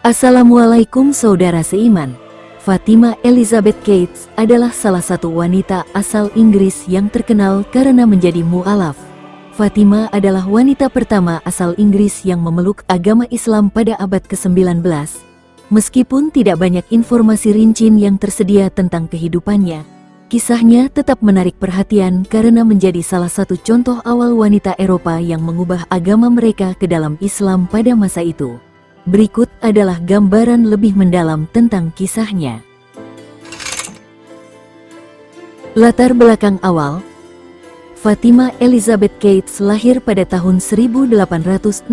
Assalamualaikum saudara seiman. Fatima Elizabeth Keats adalah salah satu wanita asal Inggris yang terkenal karena menjadi mu'alaf. Fatima adalah wanita pertama asal Inggris yang memeluk agama Islam pada abad ke-19. Meskipun tidak banyak informasi rinci yang tersedia tentang kehidupannya, kisahnya tetap menarik perhatian karena menjadi salah satu contoh awal wanita Eropa yang mengubah agama mereka ke dalam Islam pada masa itu. Berikut adalah gambaran lebih mendalam tentang kisahnya. Latar belakang awal. Fatima Elizabeth Keats lahir pada tahun 1865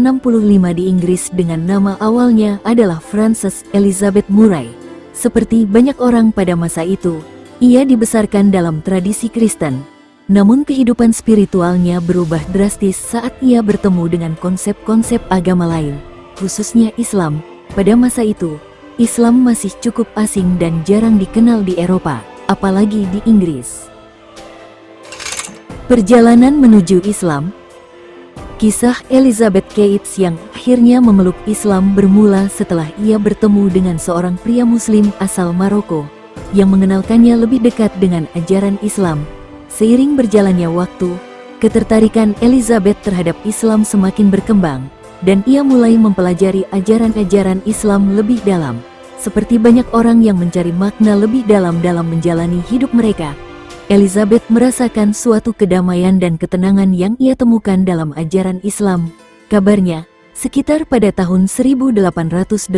di Inggris dengan nama awalnya adalah Frances Elizabeth Murray. Seperti banyak orang pada masa itu, ia dibesarkan dalam tradisi Kristen. Namun kehidupan spiritualnya berubah drastis saat ia bertemu dengan konsep-konsep agama lain, khususnya Islam. Pada masa itu, Islam masih cukup asing dan jarang dikenal di Eropa, apalagi di Inggris. Perjalanan menuju Islam. Kisah Elizabeth Keats yang akhirnya memeluk Islam bermula setelah ia bertemu dengan seorang pria Muslim asal Maroko yang mengenalkannya lebih dekat dengan ajaran Islam. Seiring berjalannya waktu, ketertarikan Elizabeth terhadap Islam semakin berkembang, dan ia mulai mempelajari ajaran-ajaran Islam lebih dalam. Seperti banyak orang yang mencari makna lebih dalam menjalani hidup mereka, Elizabeth merasakan suatu kedamaian dan ketenangan yang ia temukan dalam ajaran Islam. Kabarnya, sekitar pada tahun 1887.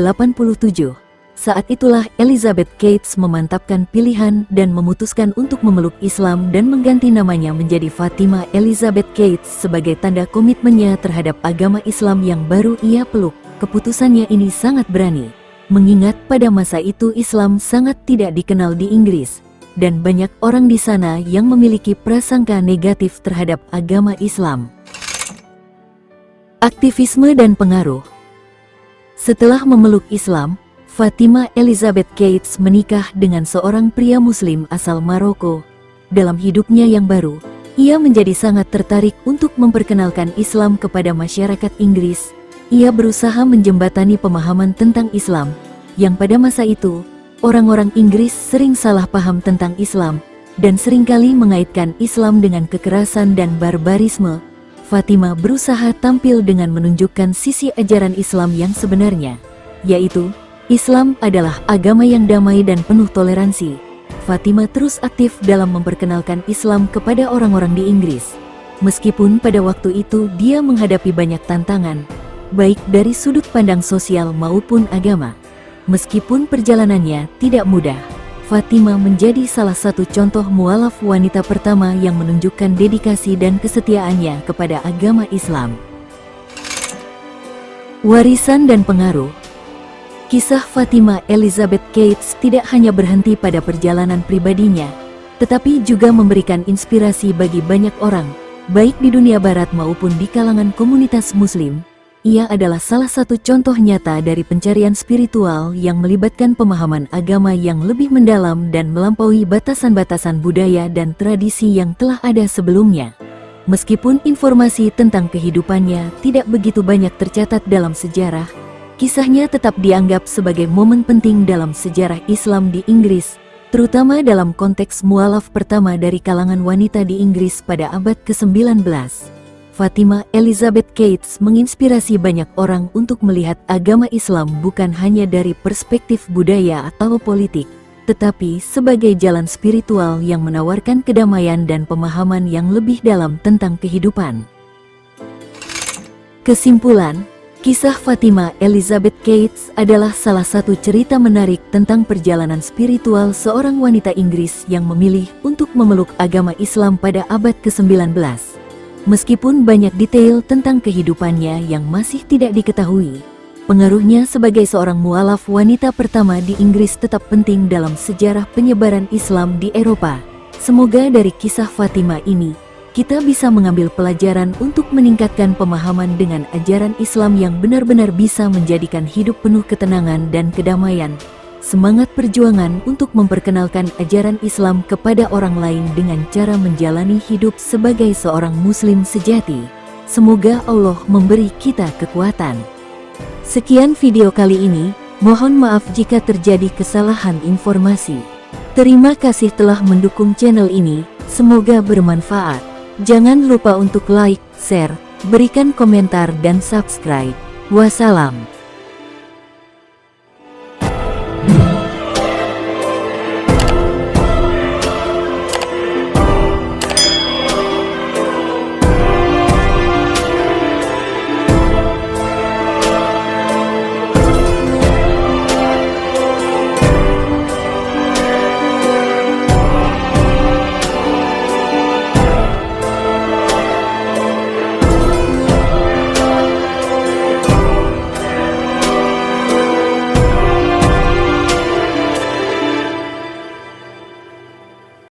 Saat itulah Elizabeth Keats memantapkan pilihan dan memutuskan untuk memeluk Islam dan mengganti namanya menjadi Fatima Elizabeth Keats sebagai tanda komitmennya terhadap agama Islam yang baru ia peluk. Keputusannya ini sangat berani, mengingat pada masa itu Islam sangat tidak dikenal di Inggris, dan banyak orang di sana yang memiliki prasangka negatif terhadap agama Islam. Aktivisme dan pengaruh. Setelah memeluk Islam, Fatima Elizabeth Keats menikah dengan seorang pria Muslim asal Maroko. Dalam hidupnya yang baru, ia menjadi sangat tertarik untuk memperkenalkan Islam kepada masyarakat Inggris. Ia berusaha menjembatani pemahaman tentang Islam, yang pada masa itu, orang-orang Inggris sering salah paham tentang Islam, dan seringkali mengaitkan Islam dengan kekerasan dan barbarisme. Fatima berusaha tampil dengan menunjukkan sisi ajaran Islam yang sebenarnya, yaitu Islam adalah agama yang damai dan penuh toleransi. Fatima terus aktif dalam memperkenalkan Islam kepada orang-orang di Inggris. Meskipun pada waktu itu dia menghadapi banyak tantangan, baik dari sudut pandang sosial maupun agama. Meskipun perjalanannya tidak mudah, Fatima menjadi salah satu contoh mu'alaf wanita pertama yang menunjukkan dedikasi dan kesetiaannya kepada agama Islam. Warisan dan pengaruh. Kisah Fatima Elizabeth Keats tidak hanya berhenti pada perjalanan pribadinya, tetapi juga memberikan inspirasi bagi banyak orang, baik di dunia barat maupun di kalangan komunitas Muslim. Ia adalah salah satu contoh nyata dari pencarian spiritual yang melibatkan pemahaman agama yang lebih mendalam dan melampaui batasan-batasan budaya dan tradisi yang telah ada sebelumnya. Meskipun informasi tentang kehidupannya tidak begitu banyak tercatat dalam sejarah, kisahnya tetap dianggap sebagai momen penting dalam sejarah Islam di Inggris, terutama dalam konteks mu'alaf pertama dari kalangan wanita di Inggris pada abad ke-19. Fatima Elizabeth Keats menginspirasi banyak orang untuk melihat agama Islam bukan hanya dari perspektif budaya atau politik, tetapi sebagai jalan spiritual yang menawarkan kedamaian dan pemahaman yang lebih dalam tentang kehidupan. Kesimpulan, kisah Fatima Elizabeth Keats adalah salah satu cerita menarik tentang perjalanan spiritual seorang wanita Inggris yang memilih untuk memeluk agama Islam pada abad ke-19. Meskipun banyak detail tentang kehidupannya yang masih tidak diketahui, pengaruhnya sebagai seorang mu'alaf wanita pertama di Inggris tetap penting dalam sejarah penyebaran Islam di Eropa. Semoga dari kisah Fatima ini, kita bisa mengambil pelajaran untuk meningkatkan pemahaman dengan ajaran Islam yang benar-benar bisa menjadikan hidup penuh ketenangan dan kedamaian. Semangat perjuangan untuk memperkenalkan ajaran Islam kepada orang lain dengan cara menjalani hidup sebagai seorang Muslim sejati. Semoga Allah memberi kita kekuatan. Sekian video kali ini. Mohon maaf jika terjadi kesalahan informasi. Terima kasih telah mendukung channel ini, semoga bermanfaat. Jangan lupa untuk like, share, berikan komentar dan subscribe. Wassalam.